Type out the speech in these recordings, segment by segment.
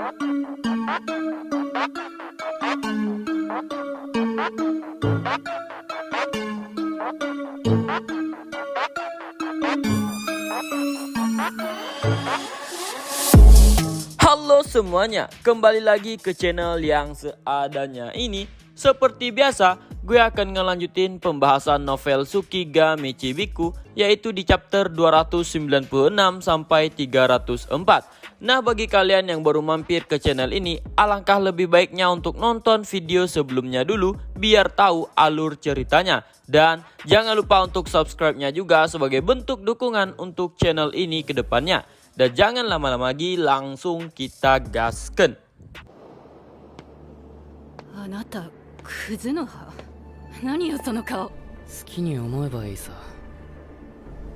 Halo semuanya, kembali lagi ke channel yang seadanya ini. Seperti biasa, gue akan ngelanjutin pembahasan novel Tsukigami Chibiku, yaitu di chapter 296 sampai 304. Nah, bagi kalian yang baru mampir ke channel ini, alangkah lebih baiknya untuk nonton video sebelumnya dulu biar tahu alur ceritanya. Dan jangan lupa untuk subscribe-nya juga sebagai bentuk dukungan untuk channel ini ke depannya. Dan jangan lama-lama lagi, langsung kita gasken. あなたクズの葉何よその顔好きに思えばいいさ。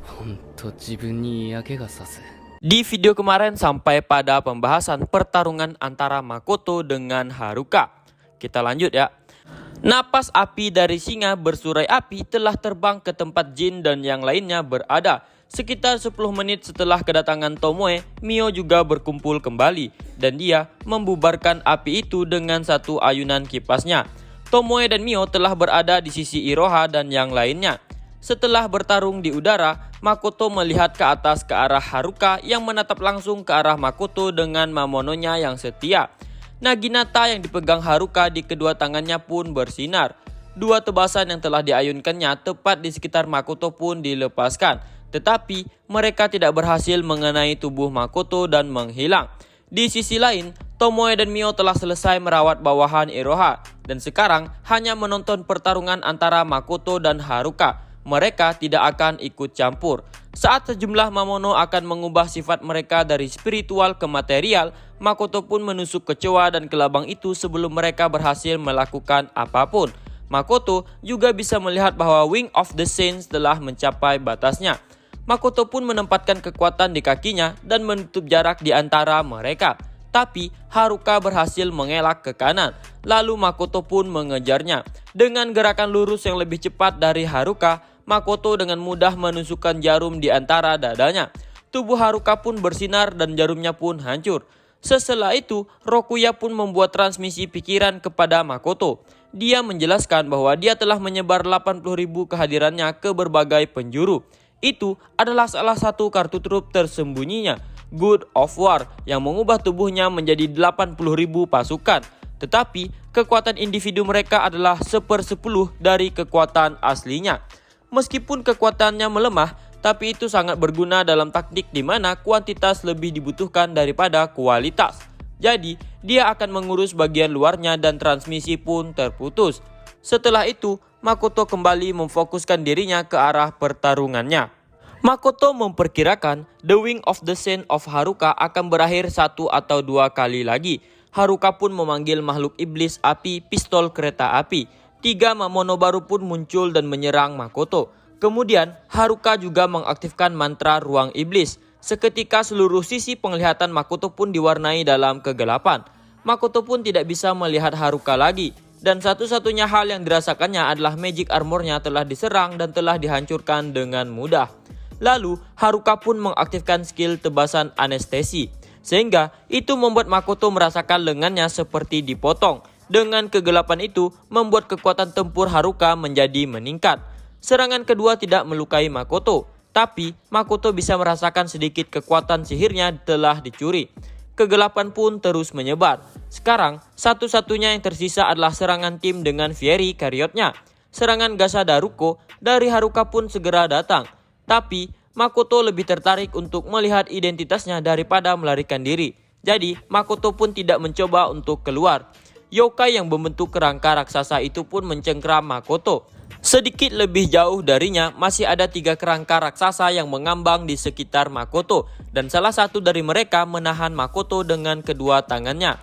ほんと自分に嫌気がさす。 Di video kemarin sampai pada pembahasan pertarungan antara Makoto dengan Haruka. Kita lanjut ya. Napas api dari singa bersurai api telah terbang ke tempat Jin dan yang lainnya berada. Sekitar 10 menit setelah kedatangan Tomoe, Mio juga berkumpul kembali dan dia membubarkan api itu dengan satu ayunan kipasnya. Tomoe dan Mio telah berada di sisi Iroha dan yang lainnya. Setelah bertarung di udara, Makoto melihat ke atas ke arah Haruka yang menatap langsung ke arah Makoto dengan Mamononya yang setia. Naginata yang dipegang Haruka di kedua tangannya pun bersinar. Dua tebasan yang telah diayunkannya tepat di sekitar Makoto pun dilepaskan. Tetapi mereka tidak berhasil mengenai tubuh Makoto dan menghilang. Di sisi lain, Tomoe dan Mio telah selesai merawat bawahan Iroha dan sekarang hanya menonton pertarungan antara Makoto dan Haruka. Mereka tidak akan ikut campur. Saat sejumlah Mamono akan mengubah sifat mereka dari spiritual ke material, Makoto pun menusuk kecoa dan kelabang itu sebelum mereka berhasil melakukan apapun. Makoto juga bisa melihat bahwa Wing of the Saints telah mencapai batasnya. Makoto pun menempatkan kekuatan di kakinya dan menutup jarak di antara mereka. Tapi Haruka berhasil mengelak ke kanan. Lalu Makoto pun mengejarnya. Dengan gerakan lurus yang lebih cepat dari Haruka, Makoto dengan mudah menusukkan jarum di antara dadanya. Tubuh Haruka pun bersinar dan jarumnya pun hancur. Setelah itu, Rokuya pun membuat transmisi pikiran kepada Makoto. Dia menjelaskan bahwa dia telah menyebar 80.000 kehadirannya ke berbagai penjuru. Itu adalah salah satu kartu truf tersembunyinya, God of War, yang mengubah tubuhnya menjadi 80.000 pasukan. Tetapi kekuatan individu mereka adalah 1/10 dari kekuatan aslinya. Meskipun kekuatannya melemah, tapi itu sangat berguna dalam taktik di mana kuantitas lebih dibutuhkan daripada kualitas. Jadi, dia akan mengurus bagian luarnya dan transmisi pun terputus. Setelah itu, Makoto kembali memfokuskan dirinya ke arah pertarungannya. Makoto memperkirakan The Wing of the Saint of Haruka akan berakhir 1 atau 2 kali lagi. Haruka pun memanggil makhluk iblis api pistol kereta api. 3 Mamono baru pun muncul dan menyerang Makoto. Kemudian Haruka juga mengaktifkan mantra ruang iblis. Seketika seluruh sisi penglihatan Makoto pun diwarnai dalam kegelapan. Makoto pun tidak bisa melihat Haruka lagi. Dan satu-satunya hal yang dirasakannya adalah magic armornya telah diserang dan telah dihancurkan dengan mudah. Lalu Haruka pun mengaktifkan skill tebasan anestesi. Sehingga itu membuat Makoto merasakan lengannya seperti dipotong. Dengan kegelapan itu membuat kekuatan tempur Haruka menjadi meningkat. Serangan kedua tidak melukai Makoto. Tapi Makoto bisa merasakan sedikit kekuatan sihirnya telah dicuri. Kegelapan pun terus menyebar. Sekarang, satu-satunya yang tersisa adalah serangan tim dengan Fiery Kariotnya. Serangan Gasa Daruko dari Haruka pun segera datang. Tapi, Makoto lebih tertarik untuk melihat identitasnya daripada melarikan diri. Jadi, Makoto pun tidak mencoba untuk keluar. Yokai yang membentuk kerangka raksasa itu pun mencengkram Makoto. Sedikit lebih jauh darinya masih ada 3 kerangka raksasa yang mengambang di sekitar Makoto dan salah satu dari mereka menahan Makoto dengan kedua tangannya.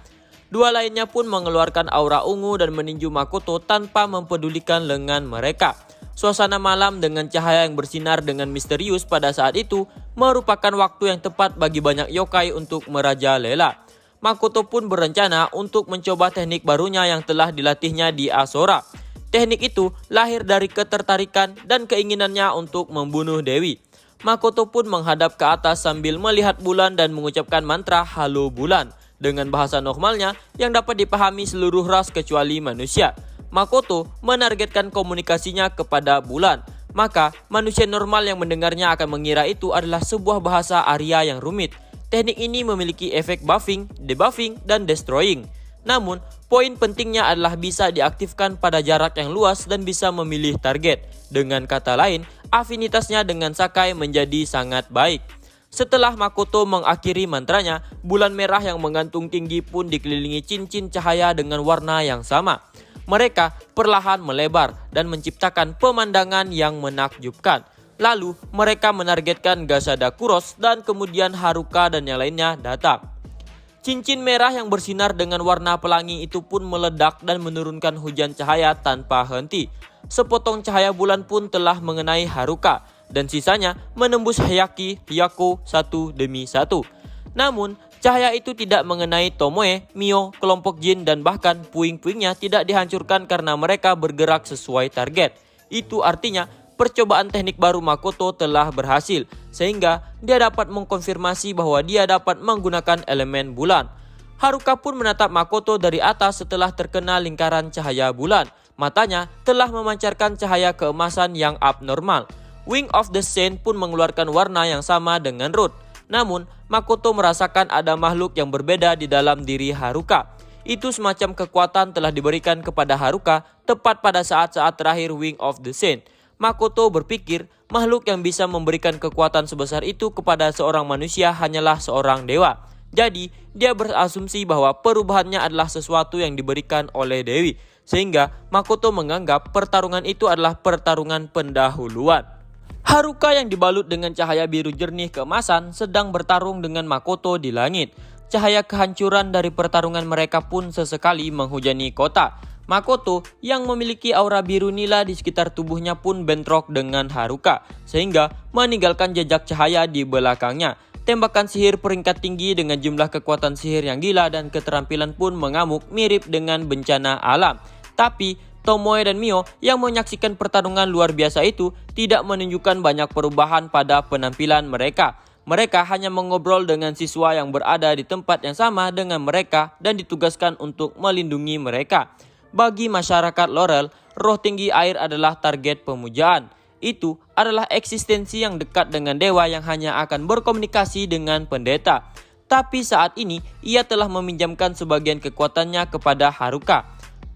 2 lainnya pun mengeluarkan aura ungu dan meninju Makoto tanpa mempedulikan lengan mereka. Suasana malam dengan cahaya yang bersinar dengan misterius pada saat itu merupakan waktu yang tepat bagi banyak yokai untuk merajalela. Makoto pun berencana untuk mencoba teknik barunya yang telah dilatihnya di Asora. Teknik itu lahir dari ketertarikan dan keinginannya untuk membunuh Dewi. Makoto pun menghadap ke atas sambil melihat bulan dan mengucapkan mantra Halo Bulan. Dengan bahasa normalnya yang dapat dipahami seluruh ras kecuali manusia, Makoto menargetkan komunikasinya kepada bulan. Maka manusia normal yang mendengarnya akan mengira itu adalah sebuah bahasa Arya yang rumit. Teknik ini memiliki efek buffing, debuffing, dan destroying. Namun, poin pentingnya adalah bisa diaktifkan pada jarak yang luas dan bisa memilih target. Dengan kata lain, afinitasnya dengan Sakai menjadi sangat baik. Setelah Makoto mengakhiri mantranya, bulan merah yang menggantung tinggi pun dikelilingi cincin cahaya dengan warna yang sama. Mereka perlahan melebar dan menciptakan pemandangan yang menakjubkan. Lalu mereka menargetkan Gasada Kuros dan kemudian Haruka dan yang lainnya datang. Cincin merah yang bersinar dengan warna pelangi itu pun meledak dan menurunkan hujan cahaya tanpa henti. Sepotong cahaya bulan pun telah mengenai Haruka dan sisanya menembus Hyako satu demi satu. Namun cahaya itu tidak mengenai Tomoe, Mio, kelompok Jin dan bahkan puing-puingnya tidak dihancurkan karena mereka bergerak sesuai target. Itu artinya percobaan teknik baru Makoto telah berhasil, sehingga dia dapat mengkonfirmasi bahwa dia dapat menggunakan elemen bulan. Haruka pun menatap Makoto dari atas setelah terkena lingkaran cahaya bulan. Matanya telah memancarkan cahaya keemasan yang abnormal. Wing of the Saint pun mengeluarkan warna yang sama dengan Root. Namun, Makoto merasakan ada makhluk yang berbeda di dalam diri Haruka. Itu semacam kekuatan telah diberikan kepada Haruka tepat pada saat-saat terakhir Wing of the Saint. Makoto berpikir makhluk yang bisa memberikan kekuatan sebesar itu kepada seorang manusia hanyalah seorang dewa. Jadi, dia berasumsi bahwa perubahannya adalah sesuatu yang diberikan oleh Dewi. Sehingga Makoto menganggap pertarungan itu adalah pertarungan pendahuluan. Haruka yang dibalut dengan cahaya biru jernih keemasan sedang bertarung dengan Makoto di langit. Cahaya kehancuran dari pertarungan mereka pun sesekali menghujani kota. Makoto yang memiliki aura biru nila di sekitar tubuhnya pun bentrok dengan Haruka, sehingga meninggalkan jejak cahaya di belakangnya. Tembakan sihir peringkat tinggi dengan jumlah kekuatan sihir yang gila dan keterampilan pun mengamuk mirip dengan bencana alam. Tapi Tomoe dan Mio yang menyaksikan pertarungan luar biasa itu tidak menunjukkan banyak perubahan pada penampilan mereka. Mereka hanya mengobrol dengan siswa yang berada di tempat yang sama dengan mereka dan ditugaskan untuk melindungi mereka. Bagi masyarakat Laurel, roh tinggi air adalah target pemujaan. Itu adalah eksistensi yang dekat dengan dewa yang hanya akan berkomunikasi dengan pendeta. Tapi saat ini, ia telah meminjamkan sebagian kekuatannya kepada Haruka.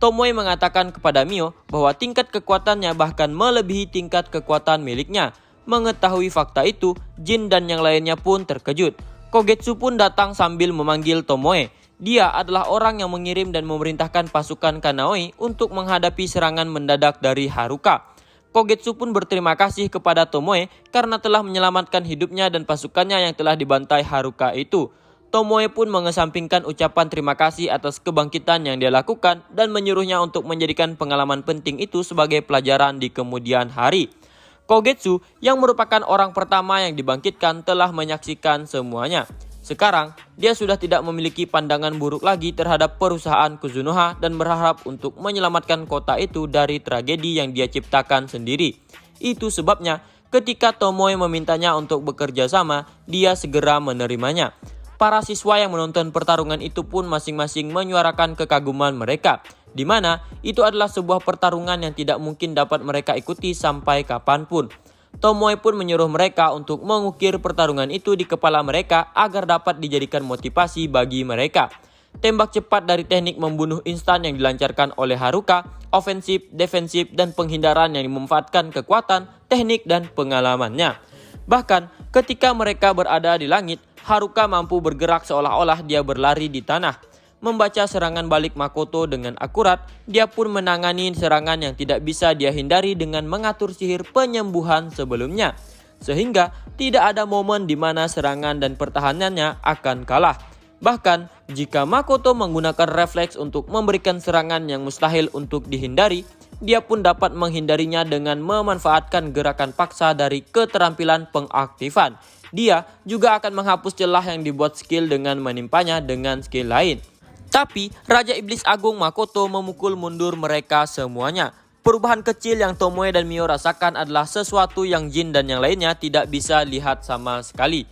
Tomoe mengatakan kepada Mio bahwa tingkat kekuatannya bahkan melebihi tingkat kekuatan miliknya. Mengetahui fakta itu, Jin dan yang lainnya pun terkejut. Kogetsu pun datang sambil memanggil Tomoe. Dia adalah orang yang mengirim dan memerintahkan pasukan Kanaoi untuk menghadapi serangan mendadak dari Haruka. Kogetsu pun berterima kasih kepada Tomoe karena telah menyelamatkan hidupnya dan pasukannya yang telah dibantai Haruka itu. Tomoe pun mengesampingkan ucapan terima kasih atas kebangkitan yang dia lakukan dan menyuruhnya untuk menjadikan pengalaman penting itu sebagai pelajaran di kemudian hari. Kogetsu yang merupakan orang pertama yang dibangkitkan telah menyaksikan semuanya. Sekarang, dia sudah tidak memiliki pandangan buruk lagi terhadap perusahaan Kuzunoha dan berharap untuk menyelamatkan kota itu dari tragedi yang dia ciptakan sendiri. Itu sebabnya ketika Tomoe memintanya untuk bekerja sama, dia segera menerimanya. Para siswa yang menonton pertarungan itu pun masing-masing menyuarakan kekaguman mereka, di mana itu adalah sebuah pertarungan yang tidak mungkin dapat mereka ikuti sampai kapanpun. Tomoe pun menyuruh mereka untuk mengukir pertarungan itu di kepala mereka agar dapat dijadikan motivasi bagi mereka. Tembak cepat dari teknik membunuh instan yang dilancarkan oleh Haruka, ofensif, defensif, dan penghindaran yang memanfaatkan kekuatan, teknik, dan pengalamannya. Bahkan ketika mereka berada di langit, Haruka mampu bergerak seolah-olah dia berlari di tanah. Membaca serangan balik Makoto dengan akurat, dia pun menangani serangan yang tidak bisa dia hindari dengan mengatur sihir penyembuhan sebelumnya. Sehingga tidak ada momen di mana serangan dan pertahanannya akan kalah. Bahkan jika Makoto menggunakan refleks untuk memberikan serangan yang mustahil untuk dihindari, dia pun dapat menghindarinya dengan memanfaatkan gerakan paksa dari keterampilan pengaktifan. Dia juga akan menghapus celah yang dibuat skill dengan menimpanya dengan skill lain. Tapi Raja Iblis Agung Makoto memukul mundur mereka semuanya. Perubahan kecil yang Tomoe dan Mio rasakan adalah sesuatu yang Jin dan yang lainnya tidak bisa lihat sama sekali.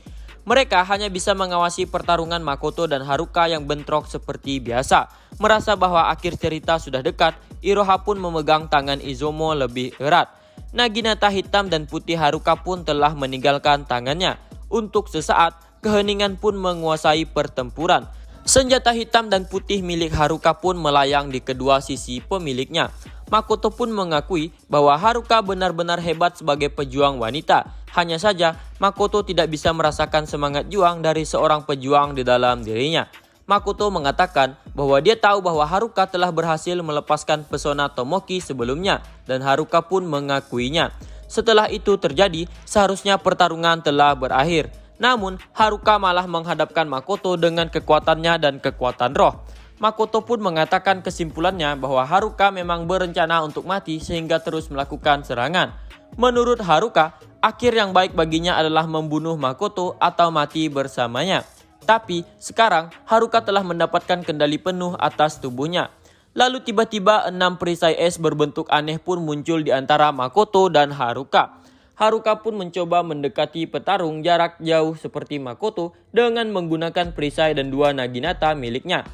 Mereka hanya bisa mengawasi pertarungan Makoto dan Haruka yang bentrok seperti biasa. Merasa bahwa akhir cerita sudah dekat, Iroha pun memegang tangan Izumo lebih erat. Naginata hitam dan putih Haruka pun telah meninggalkan tangannya. Untuk sesaat, keheningan pun menguasai pertempuran. Senjata hitam dan putih milik Haruka pun melayang di kedua sisi pemiliknya. Makoto pun mengakui bahwa Haruka benar-benar hebat sebagai pejuang wanita. Hanya saja, Makoto tidak bisa merasakan semangat juang dari seorang pejuang di dalam dirinya. Makoto mengatakan bahwa dia tahu bahwa Haruka telah berhasil melepaskan pesona Tomoki sebelumnya dan Haruka pun mengakuinya. Setelah itu terjadi, seharusnya pertarungan telah berakhir. Namun, Haruka malah menghadapkan Makoto dengan kekuatannya dan kekuatan roh. Makoto pun mengatakan kesimpulannya bahwa Haruka memang berencana untuk mati sehingga terus melakukan serangan. Menurut Haruka, akhir yang baik baginya adalah membunuh Makoto atau mati bersamanya. Tapi sekarang Haruka telah mendapatkan kendali penuh atas tubuhnya. Lalu tiba-tiba 6 perisai es berbentuk aneh pun muncul di antara Makoto dan Haruka. Haruka pun mencoba mendekati petarung jarak jauh seperti Makoto dengan menggunakan perisai dan 2 naginata miliknya.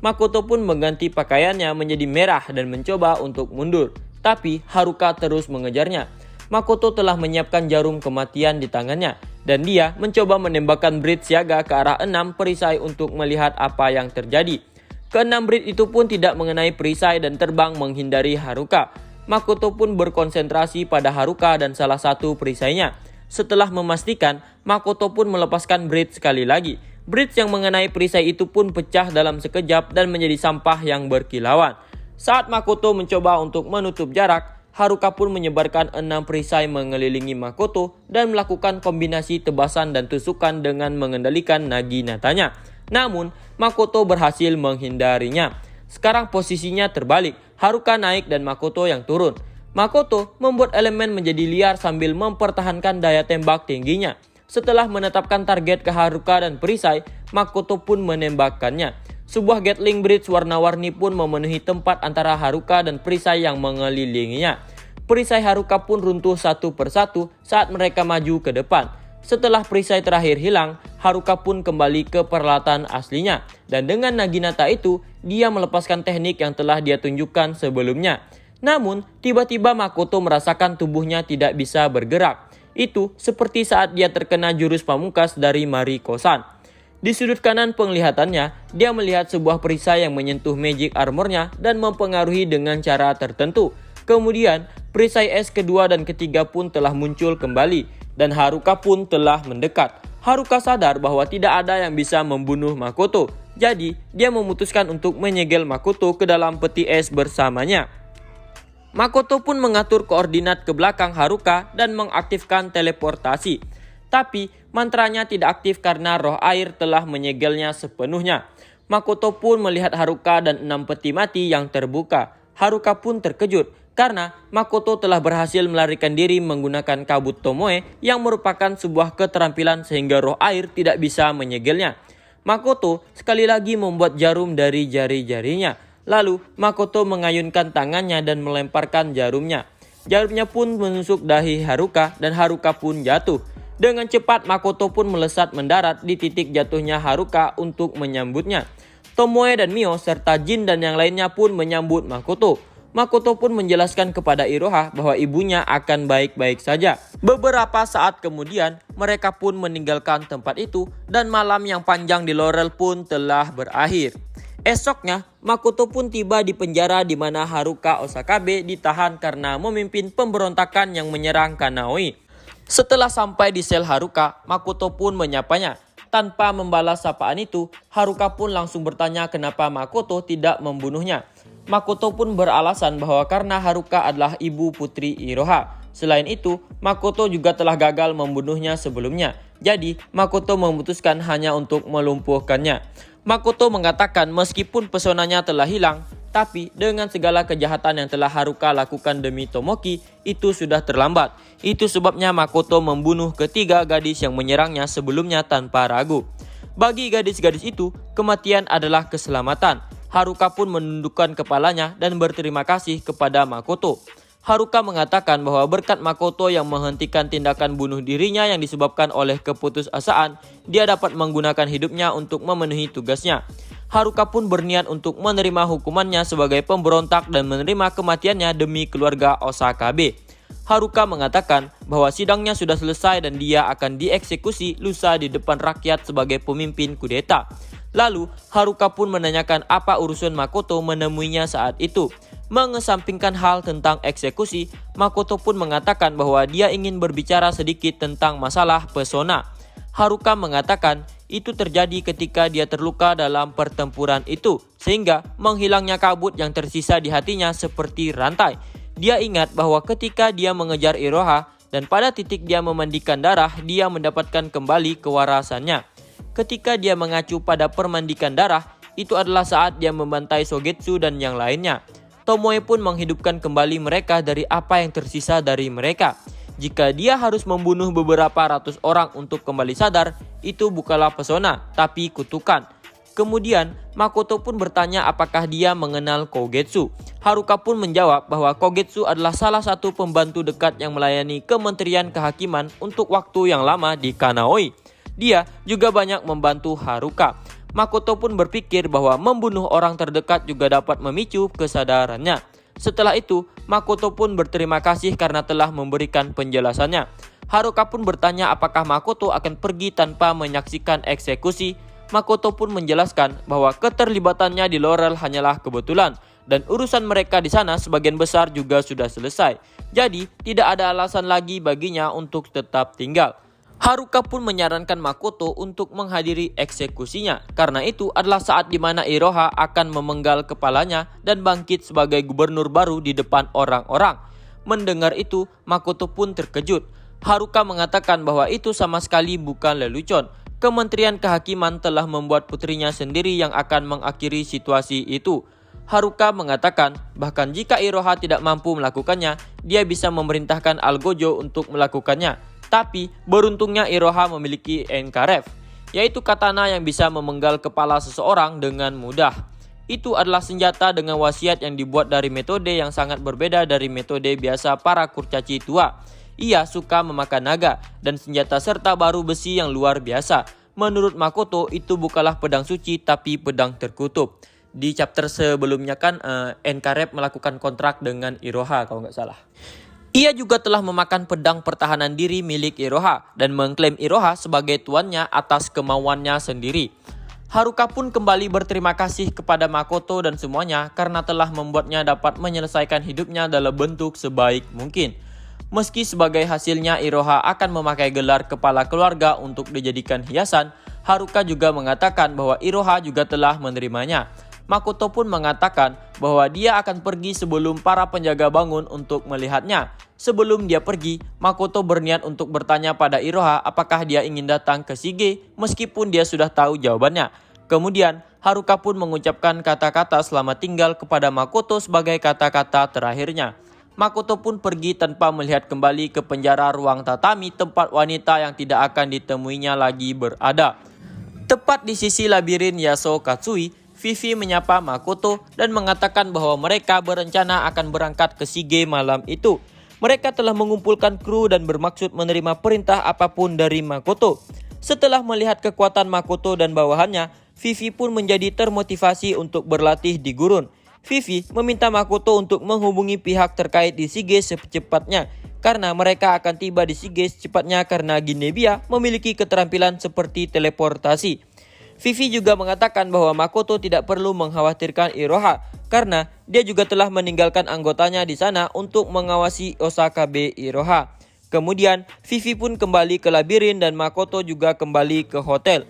Makoto pun mengganti pakaiannya menjadi merah dan mencoba untuk mundur. Tapi Haruka terus mengejarnya. Makoto telah menyiapkan jarum kematian di tangannya. Dan dia mencoba menembakkan bridge siaga ke arah 6 perisai untuk melihat apa yang terjadi. Ke-6 bridge itu pun tidak mengenai perisai dan terbang menghindari Haruka. Makoto pun berkonsentrasi pada Haruka dan salah satu perisainya. Setelah memastikan, Makoto pun melepaskan bridge sekali lagi. Bridge yang mengenai perisai itu pun pecah dalam sekejap dan menjadi sampah yang berkilauan. Saat Makoto mencoba untuk menutup jarak, Haruka pun menyebarkan 6 perisai mengelilingi Makoto dan melakukan kombinasi tebasan dan tusukan dengan mengendalikan naginatanya. Namun, Makoto berhasil menghindarinya. Sekarang posisinya terbalik, Haruka naik dan Makoto yang turun. Makoto membuat elemen menjadi liar sambil mempertahankan daya tembak tingginya. Setelah menetapkan target ke Haruka dan perisai, Makoto pun menembakkannya. Sebuah Gatling Bridge warna-warni pun memenuhi tempat antara Haruka dan perisai yang mengelilinginya. Perisai Haruka pun runtuh satu persatu saat mereka maju ke depan. Setelah perisai terakhir hilang, Haruka pun kembali ke peralatan aslinya. Dan dengan naginata itu, dia melepaskan teknik yang telah dia tunjukkan sebelumnya. Namun, tiba-tiba Makoto merasakan tubuhnya tidak bisa bergerak. Itu seperti saat dia terkena jurus pamungkas dari Mariko-san. Di sudut kanan penglihatannya, dia melihat sebuah perisai yang menyentuh magic armornya dan mempengaruhi dengan cara tertentu. Kemudian, perisai es kedua dan ketiga pun telah muncul kembali, dan Haruka pun telah mendekat. Haruka sadar bahwa tidak ada yang bisa membunuh Makoto, jadi dia memutuskan untuk menyegel Makoto ke dalam peti es bersamanya. Makoto pun mengatur koordinat ke belakang Haruka dan mengaktifkan teleportasi. Tapi mantranya tidak aktif karena roh air telah menyegelnya sepenuhnya. Makoto pun melihat Haruka dan 6 peti mati yang terbuka. Haruka pun terkejut karena Makoto telah berhasil melarikan diri menggunakan kabut Tomoe yang merupakan sebuah keterampilan sehingga roh air tidak bisa menyegelnya. Makoto sekali lagi membuat jarum dari jari-jarinya. Lalu Makoto mengayunkan tangannya dan melemparkan jarumnya. Jarumnya pun menusuk dahi Haruka dan Haruka pun jatuh. Dengan cepat Makoto pun melesat mendarat di titik jatuhnya Haruka untuk menyambutnya. Tomoe dan Mio serta Jin dan yang lainnya pun menyambut Makoto. Makoto pun menjelaskan kepada Iroha bahwa ibunya akan baik-baik saja. Beberapa saat kemudian mereka pun meninggalkan tempat itu dan malam yang panjang di Laurel pun telah berakhir. Esoknya, Makoto pun tiba di penjara di mana Haruka Osakabe ditahan karena memimpin pemberontakan yang menyerang Kanaoi. Setelah sampai di sel Haruka, Makoto pun menyapanya. Tanpa membalas sapaan itu, Haruka pun langsung bertanya kenapa Makoto tidak membunuhnya. Makoto pun beralasan bahwa karena Haruka adalah ibu putri Iroha. Selain itu, Makoto juga telah gagal membunuhnya sebelumnya. Jadi, Makoto memutuskan hanya untuk melumpuhkannya. Makoto mengatakan meskipun pesonanya telah hilang, tapi dengan segala kejahatan yang telah Haruka lakukan demi Tomoki, itu sudah terlambat. Itu sebabnya Makoto membunuh ketiga gadis yang menyerangnya sebelumnya tanpa ragu. Bagi gadis-gadis itu, kematian adalah keselamatan. Haruka pun menundukkan kepalanya dan berterima kasih kepada Makoto. Haruka mengatakan bahwa berkat Makoto yang menghentikan tindakan bunuh dirinya yang disebabkan oleh keputusasaan, dia dapat menggunakan hidupnya untuk memenuhi tugasnya. Haruka pun berniat untuk menerima hukumannya sebagai pemberontak dan menerima kematiannya demi keluarga Osakabe. Haruka mengatakan bahwa sidangnya sudah selesai dan dia akan dieksekusi lusa di depan rakyat sebagai pemimpin kudeta. Lalu, Haruka pun menanyakan apa urusan Makoto menemuinya saat itu. Mengesampingkan hal tentang eksekusi, Makoto pun mengatakan bahwa dia ingin berbicara sedikit tentang masalah pesona. Haruka mengatakan itu terjadi ketika dia terluka dalam pertempuran itu, sehingga menghilangnya kabut yang tersisa di hatinya seperti rantai. Dia ingat bahwa ketika dia mengejar Iroha dan pada titik dia memandikan darah, dia mendapatkan kembali kewarasannya. Ketika dia mengacu pada permandikan darah, itu adalah saat dia membantai Sogetsu dan yang lainnya. Tomoe pun menghidupkan kembali mereka dari apa yang tersisa dari mereka. Jika dia harus membunuh beberapa ratus orang untuk kembali sadar, itu bukanlah pesona, tapi kutukan. Kemudian, Makoto pun bertanya apakah dia mengenal Kogetsu. Haruka pun menjawab bahwa Kogetsu adalah salah satu pembantu dekat yang melayani Kementerian Kehakiman untuk waktu yang lama di Kanaoi. Dia juga banyak membantu Haruka. Makoto pun berpikir bahwa membunuh orang terdekat juga dapat memicu kesadarannya. Setelah itu, Makoto pun berterima kasih karena telah memberikan penjelasannya. Haruka pun bertanya apakah Makoto akan pergi tanpa menyaksikan eksekusi. Makoto pun menjelaskan bahwa keterlibatannya di Laurel hanyalah kebetulan dan urusan mereka di sana sebagian besar juga sudah selesai. Jadi, tidak ada alasan lagi baginya untuk tetap tinggal. Haruka pun menyarankan Makoto untuk menghadiri eksekusinya karena itu adalah saat di mana Iroha akan memenggal kepalanya dan bangkit sebagai gubernur baru di depan orang-orang. Mendengar itu, Makoto pun terkejut. Haruka mengatakan bahwa itu sama sekali bukan lelucon. Kementerian Kehakiman telah membuat putrinya sendiri yang akan mengakhiri situasi itu. Haruka mengatakan bahkan jika Iroha tidak mampu melakukannya, dia bisa memerintahkan Algojo untuk melakukannya. Tapi beruntungnya Iroha memiliki Enkarev, yaitu katana yang bisa memenggal kepala seseorang dengan mudah. Itu adalah senjata dengan wasiat yang dibuat dari metode yang sangat berbeda dari metode biasa para kurcaci tua. Ia suka memakan naga dan senjata serta baru besi yang luar biasa. Menurut Makoto itu bukanlah pedang suci tapi pedang terkutuk. Di chapter sebelumnya kan Enkarev melakukan kontrak dengan Iroha kalau nggak salah. Ia juga telah memakan pedang pertahanan diri milik Iroha dan mengklaim Iroha sebagai tuannya atas kemauannya sendiri. Haruka pun kembali berterima kasih kepada Makoto dan semuanya karena telah membuatnya dapat menyelesaikan hidupnya dalam bentuk sebaik mungkin. Meski sebagai hasilnya Iroha akan memakai gelar kepala keluarga untuk dijadikan hiasan, Haruka juga mengatakan bahwa Iroha juga telah menerimanya. Makoto pun mengatakan bahwa dia akan pergi sebelum para penjaga bangun untuk melihatnya. Sebelum dia pergi, Makoto berniat untuk bertanya pada Iroha apakah dia ingin datang ke Shige meskipun dia sudah tahu jawabannya. Kemudian, Haruka pun mengucapkan kata-kata selamat tinggal kepada Makoto sebagai kata-kata terakhirnya. Makoto pun pergi tanpa melihat kembali ke penjara ruang tatami tempat wanita yang tidak akan ditemuinya lagi berada. Tepat di sisi labirin Yaso Katsui, Vivi menyapa Makoto dan mengatakan bahwa mereka berencana akan berangkat ke Shige malam itu. Mereka telah mengumpulkan kru dan bermaksud menerima perintah apapun dari Makoto. Setelah melihat kekuatan Makoto dan bawahannya, Vivi pun menjadi termotivasi untuk berlatih di gurun. Vivi meminta Makoto untuk menghubungi pihak terkait di Shige secepatnya karena mereka akan tiba di Shige secepatnya karena Ginebia memiliki keterampilan seperti teleportasi. Vivi juga mengatakan bahwa Makoto tidak perlu mengkhawatirkan Iroha karena dia juga telah meninggalkan anggotanya di sana untuk mengawasi Osakabe Iroha. Kemudian Vivi pun kembali ke labirin dan Makoto juga kembali ke hotel.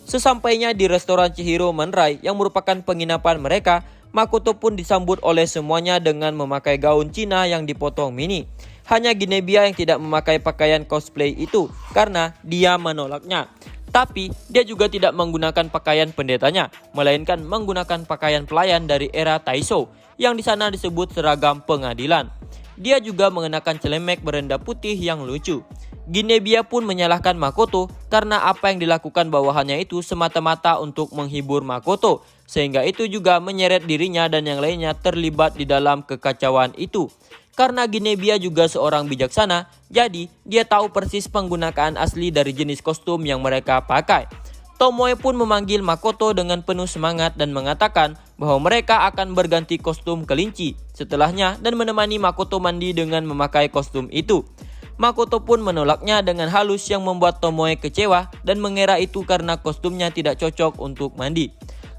Sesampainya di restoran Chihiro Manrai yang merupakan penginapan mereka, Makoto pun disambut oleh semuanya dengan memakai gaun Cina yang dipotong mini. Hanya Ginebia yang tidak memakai pakaian cosplay itu karena dia menolaknya. Tapi dia juga tidak menggunakan pakaian pendetanya, melainkan menggunakan pakaian pelayan dari era Taisho yang di sana disebut seragam pengadilan. Dia juga mengenakan celemek berenda putih yang lucu. Ginebia pun menyalahkan Makoto karena apa yang dilakukan bawahannya itu semata-mata untuk menghibur Makoto, sehingga itu juga menyeret dirinya dan yang lainnya terlibat di dalam kekacauan itu. Karena Ginebia juga seorang bijaksana, jadi dia tahu persis penggunaan asli dari jenis kostum yang mereka pakai. Tomoe pun memanggil Makoto dengan penuh semangat dan mengatakan bahwa mereka akan berganti kostum kelinci setelahnya dan menemani Makoto mandi dengan memakai kostum itu. Makoto pun menolaknya dengan halus yang membuat Tomoe kecewa dan mengira itu karena kostumnya tidak cocok untuk mandi.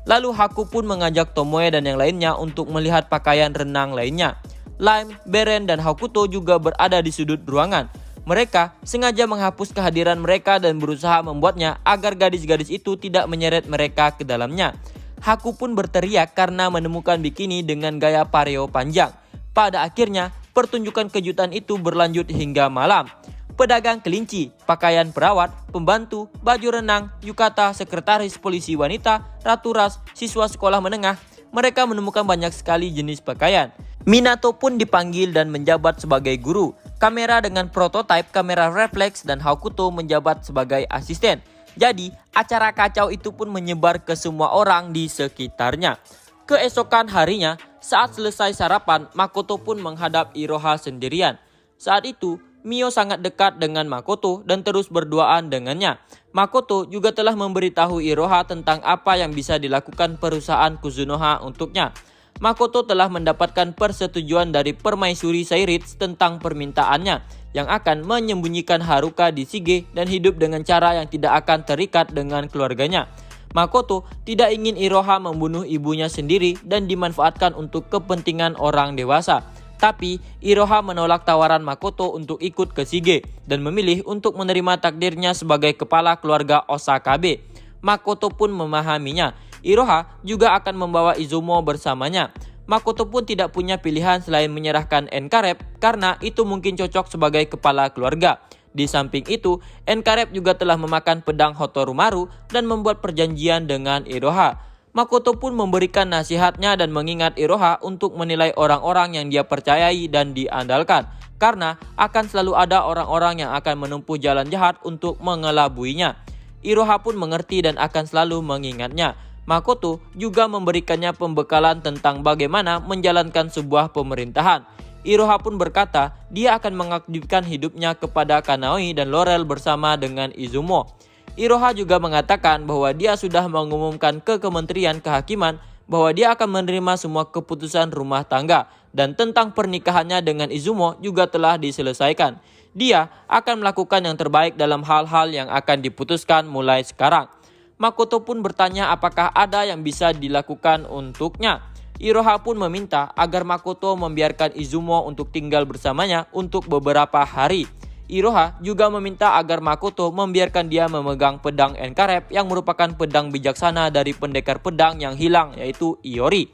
Lalu Haku pun mengajak Tomoe dan yang lainnya untuk melihat pakaian renang lainnya. Lime, Beren, dan Hakuto juga berada di sudut ruangan. Mereka sengaja menghapus kehadiran mereka dan berusaha membuatnya agar gadis-gadis itu tidak menyeret mereka ke dalamnya. Haku pun berteriak karena menemukan bikini dengan gaya pareo panjang. Pada akhirnya, pertunjukan kejutan itu berlanjut hingga malam. Pedagang kelinci, pakaian perawat, pembantu, baju renang, yukata, sekretaris polisi wanita, ratu ras, siswa sekolah menengah, mereka menemukan banyak sekali jenis pakaian. Minato pun dipanggil dan menjabat sebagai guru. Kamera dengan prototipe kamera refleks dan Hakuto menjabat sebagai asisten. Jadi, acara kacau itu pun menyebar ke semua orang di sekitarnya. Keesokan harinya, saat selesai sarapan, Makoto pun menghadap Iroha sendirian. Saat itu, Mio sangat dekat dengan Makoto dan terus berduaan dengannya. Makoto juga telah memberitahu Iroha tentang apa yang bisa dilakukan perusahaan Kuzunoha untuknya. Makoto telah mendapatkan persetujuan dari Permaisuri Seiritz tentang permintaannya yang akan menyembunyikan Haruka di Shige dan hidup dengan cara yang tidak akan terikat dengan keluarganya. Makoto tidak ingin Iroha membunuh ibunya sendiri dan dimanfaatkan untuk kepentingan orang dewasa. Tapi Iroha menolak tawaran Makoto untuk ikut ke Shige dan memilih untuk menerima takdirnya sebagai kepala keluarga Osakabe. Makoto pun memahaminya. Iroha juga akan membawa Izumo bersamanya. Makoto pun tidak punya pilihan selain menyerahkan Enkarep karena itu mungkin cocok sebagai kepala keluarga. Di samping itu, Enkarep juga telah memakan pedang Hotorumaru dan membuat perjanjian dengan Iroha. Makoto pun memberikan nasihatnya dan mengingat Iroha untuk menilai orang-orang yang dia percayai dan diandalkan, karena akan selalu ada orang-orang yang akan menempuh jalan jahat untuk mengelabuinya. Iroha pun mengerti dan akan selalu mengingatnya. Makoto juga memberikannya pembekalan tentang bagaimana menjalankan sebuah pemerintahan. Iroha pun berkata dia akan mengabdikan hidupnya kepada Kanaoi dan Laurel bersama dengan Izumo. Iroha juga mengatakan bahwa dia sudah mengumumkan ke Kementerian Kehakiman bahwa dia akan menerima semua keputusan rumah tangga dan tentang pernikahannya dengan Izumo juga telah diselesaikan. Dia akan melakukan yang terbaik dalam hal-hal yang akan diputuskan mulai sekarang. Makoto pun bertanya apakah ada yang bisa dilakukan untuknya. Iroha pun meminta agar Makoto membiarkan Izumo untuk tinggal bersamanya untuk beberapa hari. Iroha juga meminta agar Makoto membiarkan dia memegang pedang Enkarep yang merupakan pedang bijaksana dari pendekar pedang yang hilang, yaitu Iori.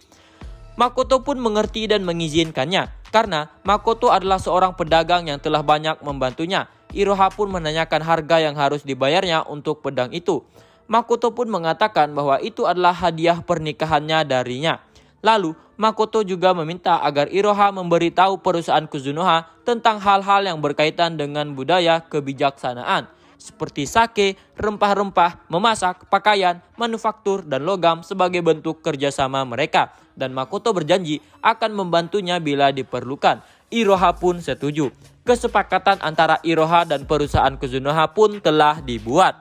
Makoto pun mengerti dan mengizinkannya karena Makoto adalah seorang pedagang yang telah banyak membantunya. Iroha pun menanyakan harga yang harus dibayarnya untuk pedang itu. Makoto pun mengatakan bahwa itu adalah hadiah pernikahannya darinya. Lalu, Makoto juga meminta agar Iroha memberitahu perusahaan Kuzunoha tentang hal-hal yang berkaitan dengan budaya kebijaksanaan, seperti sake, rempah-rempah, memasak, pakaian, manufaktur, dan logam sebagai bentuk kerjasama mereka. Dan Makoto berjanji akan membantunya bila diperlukan. Iroha pun setuju. Kesepakatan antara Iroha dan perusahaan Kuzunoha pun telah dibuat.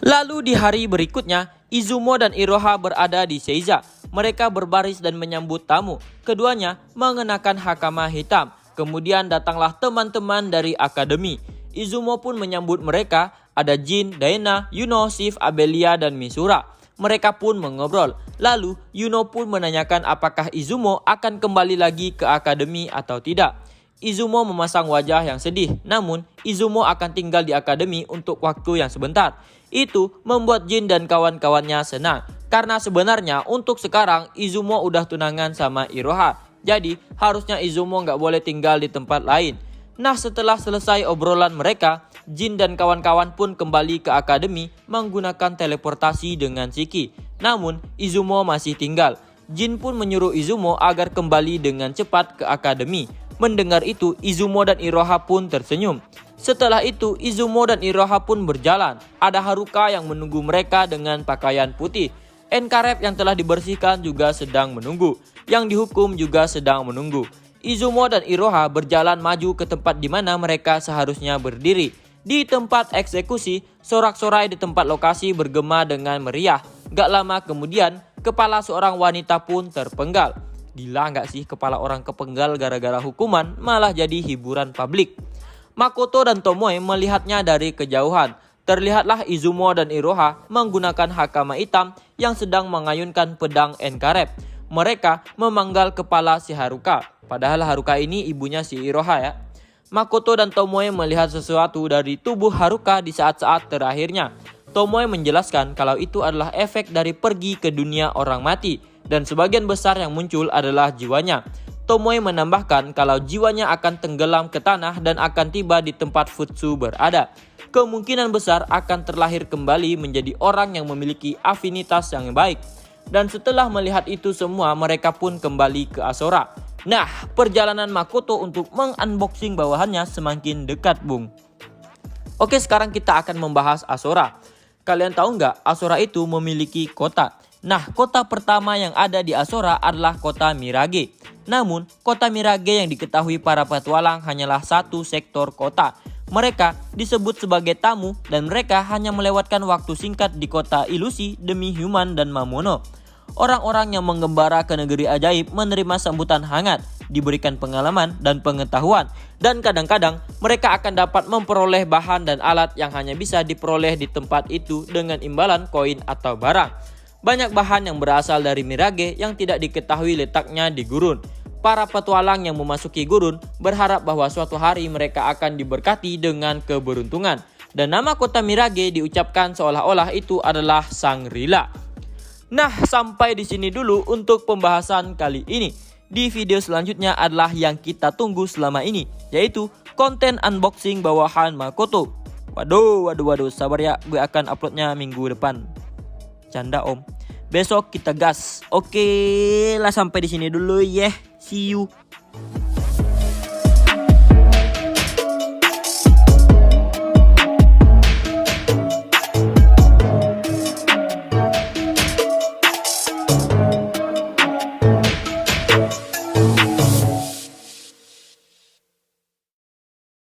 Lalu di hari berikutnya, Izumo dan Iroha berada di Seiza. Mereka berbaris dan menyambut tamu. Keduanya mengenakan hakama hitam. Kemudian datanglah teman-teman dari akademi. Izumo pun menyambut mereka. Ada Jin, Daena, Yuno, Sif, Abelia, dan Misura. Mereka pun mengobrol. Lalu Yuno pun menanyakan apakah Izumo akan kembali lagi ke akademi atau tidak. Izumo memasang wajah yang sedih. Namun Izumo akan tinggal di akademi untuk waktu yang sebentar. Itu membuat Jin dan kawan-kawannya senang. Karena sebenarnya untuk sekarang Izumo udah tunangan sama Iroha. Jadi harusnya Izumo nggak boleh tinggal di tempat lain. Nah, setelah selesai obrolan mereka, Jin dan kawan-kawan pun kembali ke akademi menggunakan teleportasi dengan Shiki. Namun Izumo masih tinggal. Jin pun menyuruh Izumo agar kembali dengan cepat ke akademi. Mendengar itu, Izumo dan Iroha pun tersenyum. Setelah itu, Izumo dan Iroha pun berjalan. Ada Haruka yang menunggu mereka dengan pakaian putih. Enkared yang telah dibersihkan juga sedang menunggu. Yang dihukum juga sedang menunggu. Izumo dan Iroha berjalan maju ke tempat di mana mereka seharusnya berdiri. Di tempat eksekusi, sorak-sorai di tempat lokasi bergema dengan meriah. Gak lama kemudian, kepala seorang wanita pun terpenggal. Gila gak sih kepala orang kepenggal gara-gara hukuman malah jadi hiburan publik. Makoto dan Tomoe melihatnya dari kejauhan. Terlihatlah Izumo dan Iroha menggunakan hakama hitam yang sedang mengayunkan pedang Enkared. Mereka memanggal kepala si Haruka. Padahal Haruka ini ibunya si Iroha ya. Makoto dan Tomoe melihat sesuatu dari tubuh Haruka di saat-saat terakhirnya. Tomoe menjelaskan kalau itu adalah efek dari pergi ke dunia orang mati. Dan sebagian besar yang muncul adalah jiwanya. Tomoe menambahkan kalau jiwanya akan tenggelam ke tanah dan akan tiba di tempat Futsu berada. Kemungkinan besar akan terlahir kembali menjadi orang yang memiliki afinitas yang baik. Dan setelah melihat itu semua, mereka pun kembali ke Asora. Nah, perjalanan Makoto untuk mengunboxing bawahannya semakin dekat, Bung. Oke, sekarang kita akan membahas Asora. Kalian tahu nggak, Asora itu memiliki kota. Nah, kota pertama yang ada di Asora adalah kota Mirage. Namun, kota Mirage yang diketahui para petualang hanyalah satu sektor kota. Mereka disebut sebagai tamu dan mereka hanya melewatkan waktu singkat di kota ilusi demi Human dan Mamono. Orang-orang yang mengembara ke negeri ajaib menerima sambutan hangat, diberikan pengalaman dan pengetahuan. Dan kadang-kadang mereka akan dapat memperoleh bahan dan alat yang hanya bisa diperoleh di tempat itu dengan imbalan koin atau barang. Banyak bahan yang berasal dari Mirage yang tidak diketahui letaknya di gurun. Para petualang yang memasuki gurun berharap bahwa suatu hari mereka akan diberkati dengan keberuntungan. Dan nama kota Mirage diucapkan seolah-olah itu adalah Shangri-La. Nah, sampai di sini dulu untuk pembahasan kali ini. Di video selanjutnya adalah yang kita tunggu selama ini, yaitu konten unboxing bawahan Makoto. Waduh, sabar ya, gue akan uploadnya minggu depan. Canda om. Besok kita gas. Oke lah, sampai di sini dulu ya. See you.